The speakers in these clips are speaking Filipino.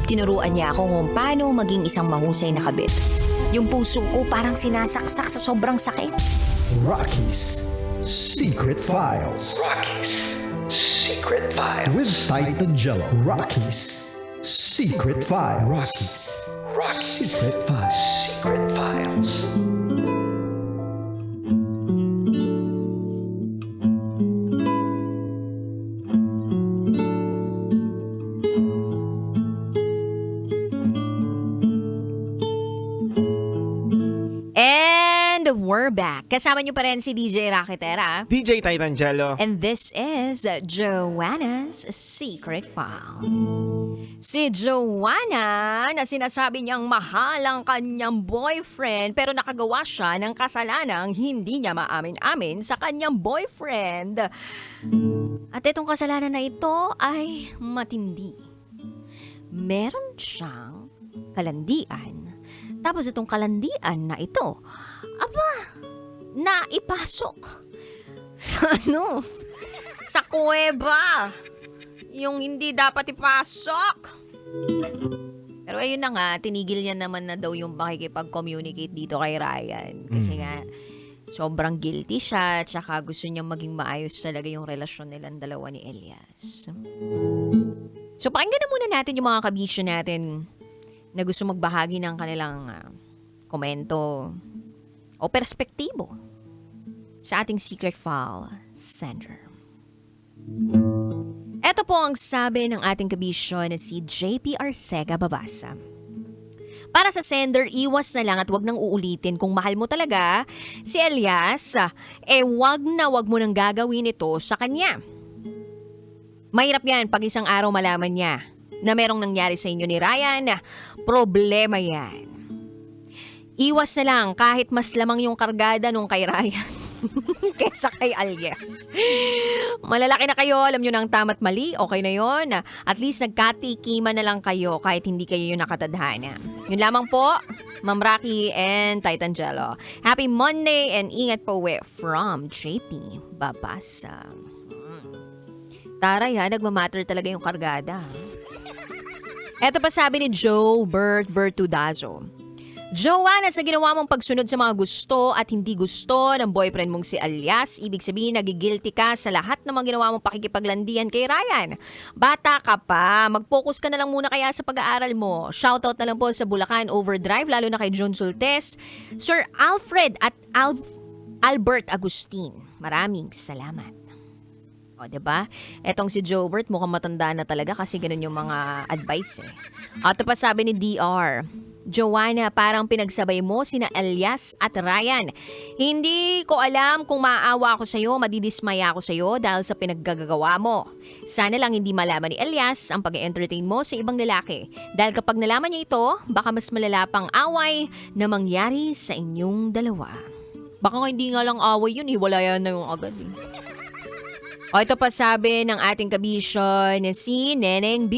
Tinuruan niya ako kung paano maging isang mahusay na kabit. Yung puso ko parang sinasaksak sa sobrang sakit. Rocky's Secret Files. Rocky's Secret Files. With Titan Jello. Rocky's Secret Files. Rocky's Secret Files. Secret Files. And we're back. Kasama niyo pa rin si DJ Raketera. DJ Titan Jello. And this is Joanna's Secret File. Si Joanna na sinasabi niyang mahal ang kanyang boyfriend pero nakagawa siya ng kasalanang hindi niya maamin-amin sa kanyang boyfriend. At itong kasalanan na ito ay matindi. Meron siyang kalandian. Tapos itong kalandian na ito, naipasok sa sa kuweba. Yung hindi dapat ipasok. Pero ayun na nga, tinigil niya naman na daw yung makikipag-communicate dito kay Ryan. Kasi nga, sobrang guilty siya, tsaka gusto niya maging maayos talaga yung relasyon nilang dalawa ni Elias. So pakinggan na muna natin yung mga kabisyo natin na gusto magbahagi ng kanilang komento o perspektibo sa ating Secret File sender. Ito po ang sabi ng ating kabisyo na si JP Arcega Babasa. Para sa sender, iwas na lang at wag nang uulitin kung mahal mo talaga si Elias, wag mo nang gagawin ito sa kanya. Mahirap yan pag isang araw malaman niya na merong nangyari sa inyo ni Ryan, problema yan. Iwas na lang kahit mas lamang yung kargada nung kay Ryan kesa kay Elias. Malalaki na kayo, alam nyo na ang tama't mali, okay na yon. At least nagkatikiman na lang kayo kahit hindi kayo yung nakatadhana. Yun lamang po, Ma'am Rocky and Titan Jello. Happy Monday and ingat po from JP Babasa. Taray ha, nagmamatter talaga yung kargada. Eto pa sabi ni Joe Bert Vertudazo. Joanna, sa ginawa mong pagsunod sa mga gusto at hindi gusto ng boyfriend mong si Elias, ibig sabihin nagigilty ka sa lahat ng mga ginawa mong pakikipaglandian kay Ryan. Bata ka pa, mag-focus ka na lang muna kaya sa pag-aaral mo. Shoutout na lang po sa Bulacan Overdrive, lalo na kay John Sultes, Sir Alfred at Albert Agustin. Maraming salamat. O, diba? Etong si Jobert mukhang matanda na talaga kasi ganun yung mga advice eh. At pa sabi ni DR, Joanna, parang pinagsabay mo sina Elias at Ryan. Hindi ko alam kung maaawa ako sa'yo, madidismaya ako sa'yo dahil sa pinaggagawa mo. Sana lang hindi malaman ni Elias ang pag-entertain mo sa ibang lalaki. Dahil kapag nalaman niya ito, baka mas malala pang away na mangyari sa inyong dalawa. Baka nga hindi nga lang away yun, hiwalayan na yung agad eh. O ito pa sabi ng ating kabisyo na si Neneng B.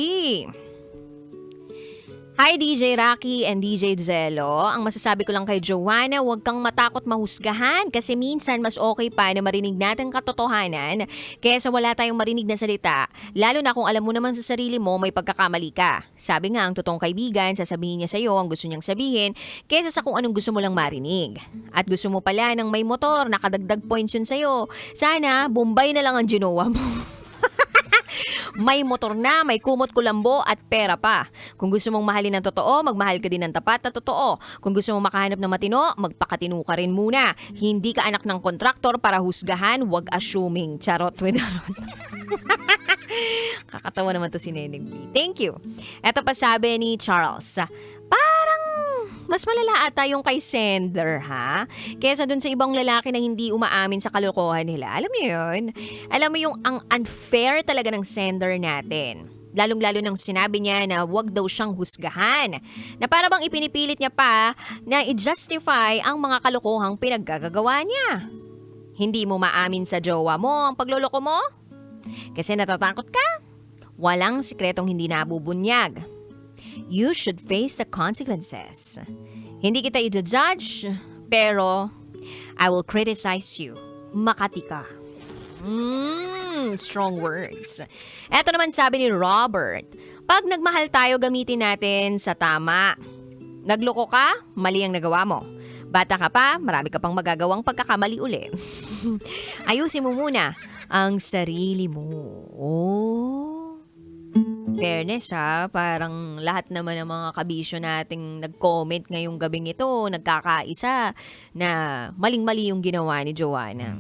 Hi DJ Rocky and DJ Zello. Ang masasabi ko lang kay Joanna, huwag kang matakot mahusgahan kasi minsan mas okay pa na marinig natin katotohanan kaysa wala tayong marinig na salita. Lalo na kung alam mo naman sa sarili mo may pagkakamali ka. Sabi nga ang totoong kaibigan, sasabihin niya sa'yo ang gusto niyang sabihin kaysa sa kung anong gusto mo lang marinig. At gusto mo pala ng may motor, nakadagdag points yun sa'yo. Sana, Bombay na lang ang ginawa mo. May motor na, may kumot kulambo at pera pa. Kung gusto mong mahalin ng totoo, magmahal ka din ng tapat na totoo. Kung gusto mong makahanap ng matino, magpakatino ka rin muna. Hindi ka anak ng kontraktor para husgahan, wag assuming. Charot with arot. Kakatawa naman to si Neneng B. Thank you. Eto pa sabi ni Charles. Parang mas malala ata yung kay sender, ha? Kesa dun sa ibang lalaki na hindi umaamin sa kalokohan nila. Alam niyo yun? Alam mo yung ang unfair talaga ng sender natin. Lalong-lalo nang sinabi niya na wag daw siyang husgahan. Na para bang ipinipilit niya pa na i-justify ang mga kalokohang pinaggagawa niya. Hindi mo maamin sa jowa mo ang pagloloko mo? Kasi natatakot ka? Walang sikretong hindi nabubunyag. You should face the consequences. Hindi kita i-judge, pero I will criticize you. Makati ka. Strong words. Eto naman sabi ni Robert, pag nagmahal tayo gamitin natin sa tama. Nagloko ka, mali ang nagawa mo. Bata ka pa, marami ka pang magagawang pagkakamali uli. Ayusin mo muna ang sarili mo. Oh. Fairness ha, parang lahat naman ng mga kabisyo nating nag-comment ngayong gabing ito, nagkakaisa na maling-mali yung ginawa ni Joanna.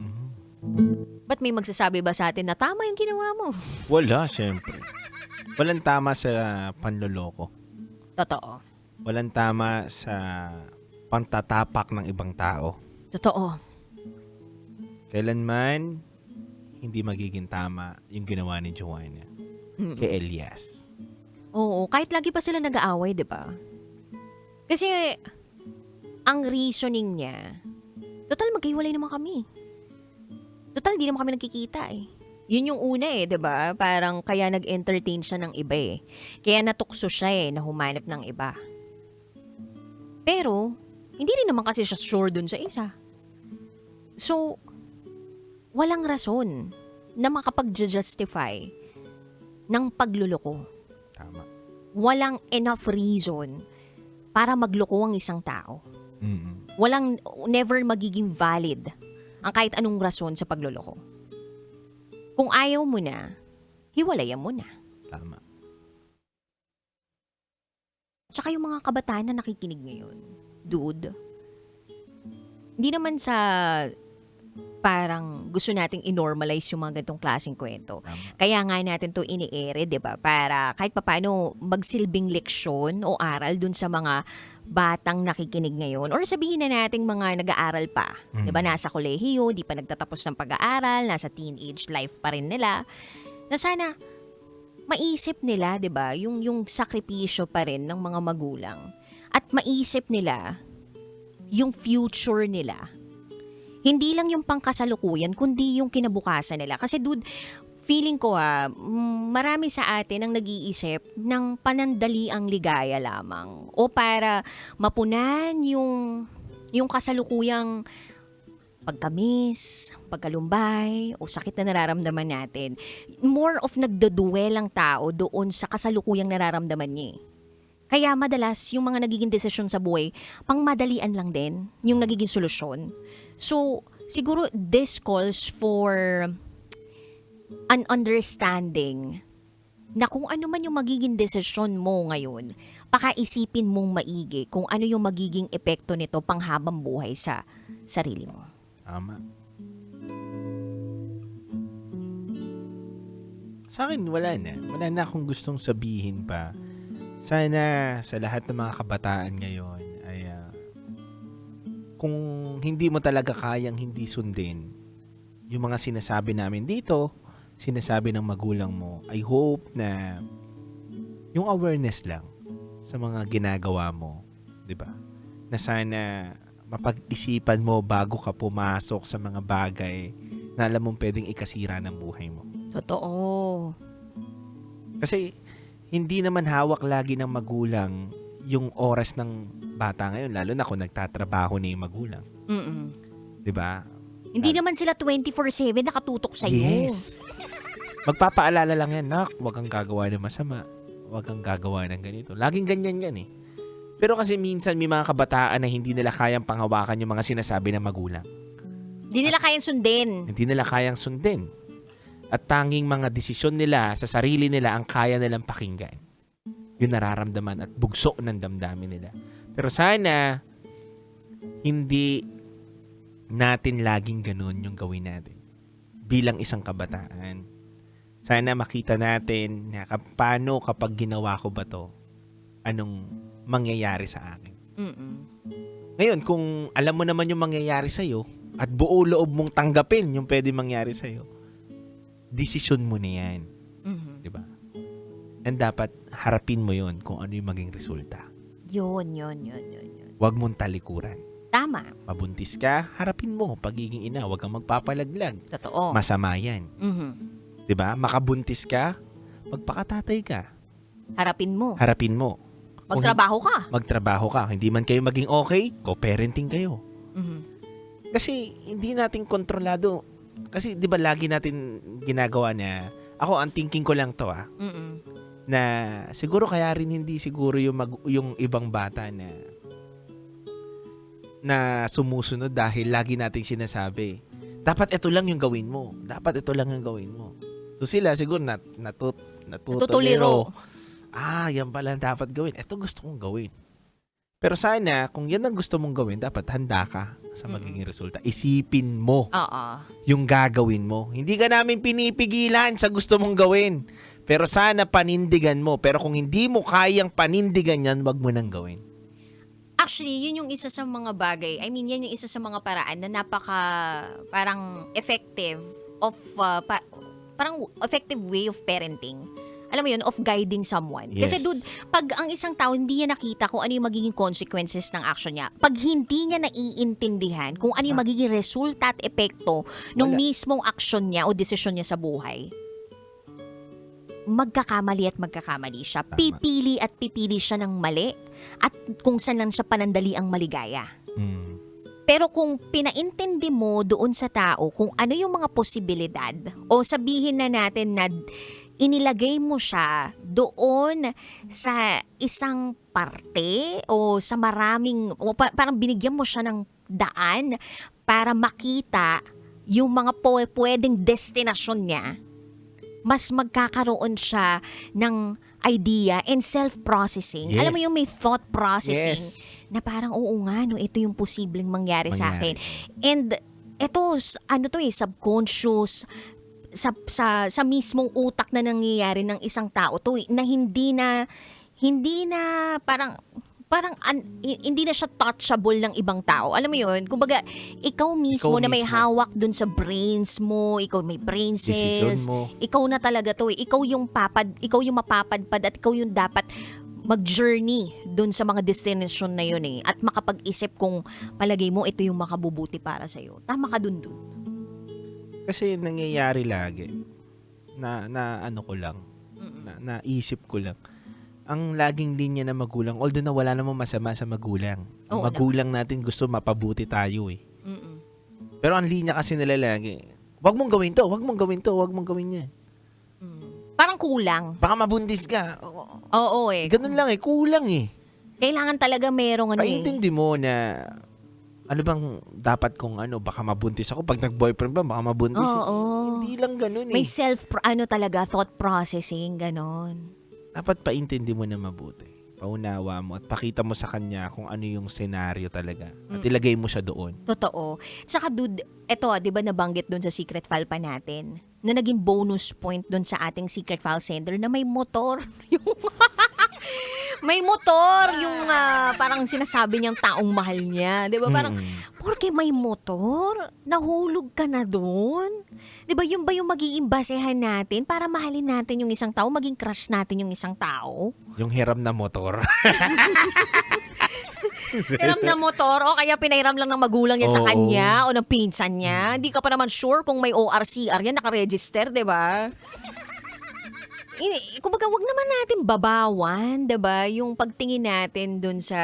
Ba't may magsasabi ba sa atin na tama yung ginawa mo? Wala, syempre. Walang tama sa panloloko. Totoo. Walang tama sa pantatapak ng ibang tao. Totoo. Kailanman, hindi magiging tama yung ginawa ni Joanna kay Elias. Oo, kahit lagi pa sila nag-aaway, di ba? Kasi, ang reasoning niya, total maghiwalay naman kami. Total, di naman kami nagkikita eh. Yun yung una eh, di ba? Parang kaya nag-entertain siya ng iba eh. Kaya natukso siya eh, na humanap ng iba. Pero, hindi rin naman kasi siya sure dun sa isa. So, walang rason na makapag-justify ng pagluloko. Tama. Walang enough reason para magloko ang isang tao. Mm-mm. Never magiging valid ang kahit anong rason sa pagluloko. Kung ayaw mo na, hiwalayan mo na. Tama. Tsaka yung mga kabataan na nakikinig ngayon, dude, hindi naman sa parang gusto nating i-normalize yung mga ganitong klaseng kwento. Tama. Kaya nga natin to ini-ere, 'di ba? Para kahit papaano magsilbing leksyon o aral dun sa mga batang nakikinig ngayon or sabihin na nating mga nag-aaral pa, 'di ba? Nasa kolehiyo, di pa nagtatapos ng pag-aaral, nasa teenage life pa rin nila. Na sana maisip nila, 'di ba? Yung sakripisyo pa rin ng mga magulang at maisip nila yung future nila. Hindi lang yung pangkasalukuyan, kundi yung kinabukasan nila. Kasi dude, feeling ko marami sa atin ang nag-iisip ng panandaliang ligaya lamang. O para mapunan yung kasalukuyang pagkamis, pagkalumbay, o sakit na nararamdaman natin. More of nagdaduel ang tao doon sa kasalukuyang nararamdaman niya. Kaya madalas yung mga nagiging desisyon sa buhay, pangmadalian lang din yung nagiging solusyon. So, siguro this calls for an understanding na kung ano man yung magiging desisyon mo ngayon, pakaisipin mong maigi kung ano yung magiging epekto nito panghabang buhay sa sarili mo. Tama. Sa akin, wala na. Wala na akong gustong sabihin pa. Sana sa lahat ng mga kabataan ngayon ay kung hindi mo talaga kayang hindi sundin yung mga sinasabi namin dito, sinasabi ng magulang mo, I hope na yung awareness lang sa mga ginagawa mo, 'di ba? Na sana mapag-isipan mo bago ka pumasok sa mga bagay na alam mong pwedeng ikasira ng buhay mo. Totoo. Kasi hindi naman hawak lagi ng magulang yung oras ng bata ngayon, lalo na kung nagtatrabaho na yung magulang. Mm-mm. 'Di ba? Hindi naman sila 24/7 nakatutok sa iyo. Yes. Magpapaalala lang yan, nak, huwag kang gagawa ng masama. Huwag kang gagawa ng ganito. Laging ganyan yan eh. Pero kasi minsan may mga kabataan na hindi nila kayang panghawakan yung mga sinasabi ng magulang. Hindi nila kayang sundin. Hindi nila kayang sundin. At tanging mga desisyon nila sa sarili nila ang kaya nilang pakinggan. Yung nararamdaman at bugso ng damdamin nila. Pero sana, hindi natin laging ganun yung gawin natin. Bilang isang kabataan. Sana makita natin na paano kapag ginawa ko ba to, anong mangyayari sa akin. Mm-mm. Ngayon, kung alam mo naman yung mangyayari sa'yo, at buo loob mong tanggapin yung pwede mangyari sa'yo, desisyon mo na yan. Mhm. Diba? And dapat harapin mo yon kung ano yung maging resulta. Yun. Huwag mong talikuran. Tama. Mabuntis ka, harapin mo. Pagiging ina, huwag kang magpapalaglag. Totoo. Masama yan. Mhm. Diba? Makabuntis ka, magpakatatay ka. Harapin mo. Harapin mo. Magtrabaho ka. Magtrabaho ka. Hindi man kayo maging okay, co-parenting kayo. Mhm. Kasi hindi natin kontrolado kasi 'di ba lagi natin ginagawa na, ako ang thinking ko lang 'to Mm-mm. na siguro kaya rin hindi siguro yung ibang bata na sumusunod dahil lagi nating sinasabi, dapat ito lang yung gawin mo. Dapat ito lang yung gawin mo. So sila siguro natutuliro. Yan pala ang dapat gawin. Ito gusto kong gawin. Pero sana, kung yan ang gusto mong gawin, dapat handa ka sa magiging resulta. Isipin mo Oo. yung gagawin mo. Hindi ka namin pinipigilan sa gusto mong gawin. Pero sana panindigan mo. Pero kung hindi mo kayang panindigan yan, wag mo nang gawin. Actually, yun yung isa sa mga bagay. I mean, yan yung isa sa mga paraan na parang effective parang effective way of parenting. Alam mo yun, of guiding someone. Yes. Kasi dude, pag ang isang tao hindi niya nakita kung ano yung magiging consequences ng action niya, pag hindi niya naiintindihan kung ano yung magiging resulta at epekto ng Wala. mismong action niya o desisyon niya sa buhay, magkakamali siya. Tama. Pipili siya ng mali at kung saan lang siya panandali ang maligaya. Pero kung pinaintindi mo doon sa tao kung ano yung mga posibilidad o sabihin na natin na inilagay mo siya doon sa isang parte o sa maraming, parang binigyan mo siya ng daan para makita yung mga pwedeng destinasyon niya, mas magkakaroon siya ng idea and self-processing. Yes. Alam mo yung may thought processing Yes. na parang oo nga, no, ito yung posibleng mangyari sa akin. And ito, subconscious, sa mismong utak na nangyayari ng isang tao to na hindi na hindi na siya touchable ng ibang tao. Alam mo yun? Kumbaga, ikaw mismo na may hawak dun sa brains mo, ikaw may brain cells, Desisyon mo. ikaw na talaga to. Ikaw yung mapapadpad at ikaw yung dapat mag-journey dun sa mga destination na yun at makapag-isip kung palagay mo ito yung makabubuti para sa'yo. Tama ka dun. Kasi nangyayari lagi na ano ko lang, naisip ko lang. Ang laging linya ng magulang, although na wala namang masama sa magulang. Ang Oo, magulang natin gusto mapabuti tayo eh. Mm-mm. Pero ang linya kasi nila lagi, wag mong gawin to, wag mong gawin to, wag mong gawin niya. Parang kulang. Baka mabundis ka. Oo eh. Ganun lang eh, kulang eh. Kailangan talaga merong Paintindi mo na ano bang dapat kung baka mabuntis ako pag nag-boyfriend ba, baka mabuntis. Oo. Hindi lang ganun eh. May talaga, thought processing, ganon. Dapat paintindi mo na mabuti. Paunawa mo at pakita mo sa kanya kung ano yung senaryo talaga. At ilagay mo siya doon. Totoo. Tsaka dude, eto di ba nabanggit doon sa secret file pa natin, na naging bonus point doon sa ating secret file sender na may motor. May motor yung parang sinasabi niyang taong mahal niya. Di ba? Parang, porke may motor, nahulog ka na doon. Di ba? Yun ba yung magiging basehan natin para mahalin natin yung isang tao, maging crush natin yung isang tao? Yung hiram na motor. Hiram na motor o kaya pinairam lang ng magulang niya sa Oo. kanya o ng pinsan niya. Hindi ka pa naman sure kung may ORCR yan, nakaregister, di ba? Kumbaga, wag naman natin babawan, 'di ba? Yung pagtingin natin dun sa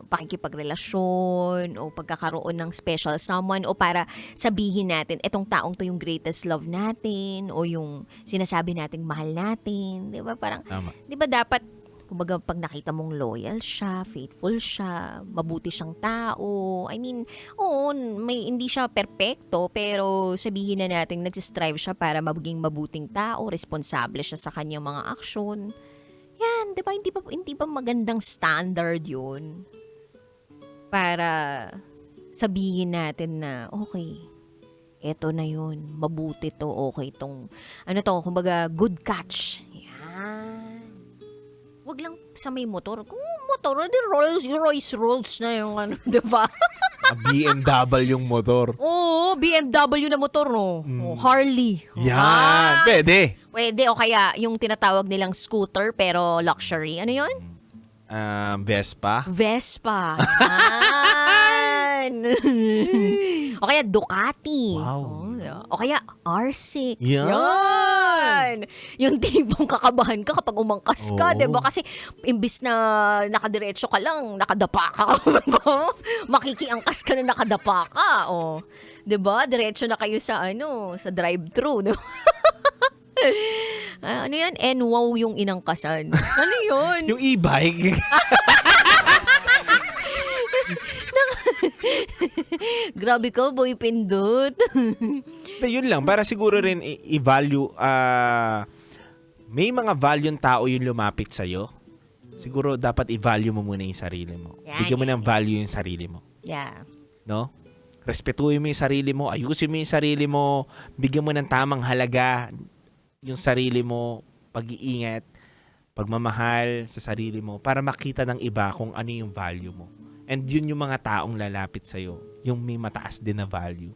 pakikipagrelasyon o pagkakaroon ng special someone o para sabihin natin etong taong to yung greatest love natin o yung sinasabi nating mahal natin, 'di ba? Parang Tama. 'di ba dapat kumbaga pag nakita mong loyal siya, faithful siya, mabuti siyang tao. I mean, oo, hindi siya perpekto pero sabihin na natin nagsistrive siya para maging mabuting tao, responsable siya sa kanyang mga aksyon. Yan, 'di ba? Hindi ba magandang standard 'yun? Para sabihin natin na okay, eto na 'yun, mabuti to, okay tong kumbaga good catch. Yan. Wag lang sa may motor. Kung motor, di Rolls na yung di ba? BMW yung motor. Oo, BMW na motor, no? Oh, Harley. Yan, pwede. Pwede, o kaya yung tinatawag nilang scooter pero luxury. Ano yun? Vespa. Vespa. Yan. O kaya Ducati. Wow. O kaya R6. Yan. Yan. yan. Yung tipong kakabahan ka kapag umangkas ka, Oo. 'di ba? Kasi imbis na nakadiretso ka lang, nakadapa ka. Makikiangkas ka na nakadapa ka. Oh. 'Di ba? Diretso na kayo sa sa drive-thru, no? Ano yan? NWOW yung inangkasan. Ano yun? Yung e-bike. Grabe ka, boy pindot. Yun lang, para siguro rin i-value, may mga valuing tao yung lumapit sa'yo. Siguro dapat i-value mo muna yung sarili mo. Yan, Bigyan mo yan, ng value yung sarili mo. Yeah. No? Respetuhin mo yung sarili mo, ayusin mo yung sarili mo, bigyan mo ng tamang halaga yung sarili mo, pag-iingat, pagmamahal sa sarili mo para makita ng iba kung ano yung value mo. And yun yung mga taong lalapit sa'yo, yung may mataas din na value.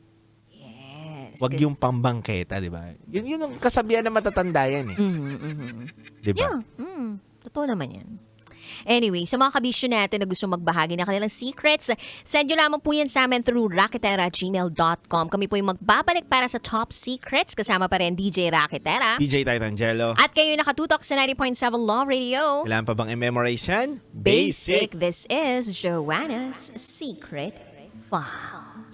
Yes. Wag yung pambangketa, di ba? Yun ang kasabihan na matatanda yan eh. Di ba? Yeah. Totoo naman yan. Anyway, sa mga kabisyo natin na gusto magbahagi ng kanilang secrets, send nyo lamang po yan sa amin through raketera@gmail.com. Kami po yung magbabalik para sa top secrets. Kasama pa rin DJ Raketera. DJ Titangelo. At kayo nakatutok sa 90.7 Law Radio. Kailangan pa bang i-memorize yan? Basic. This is Joanna's Secret File.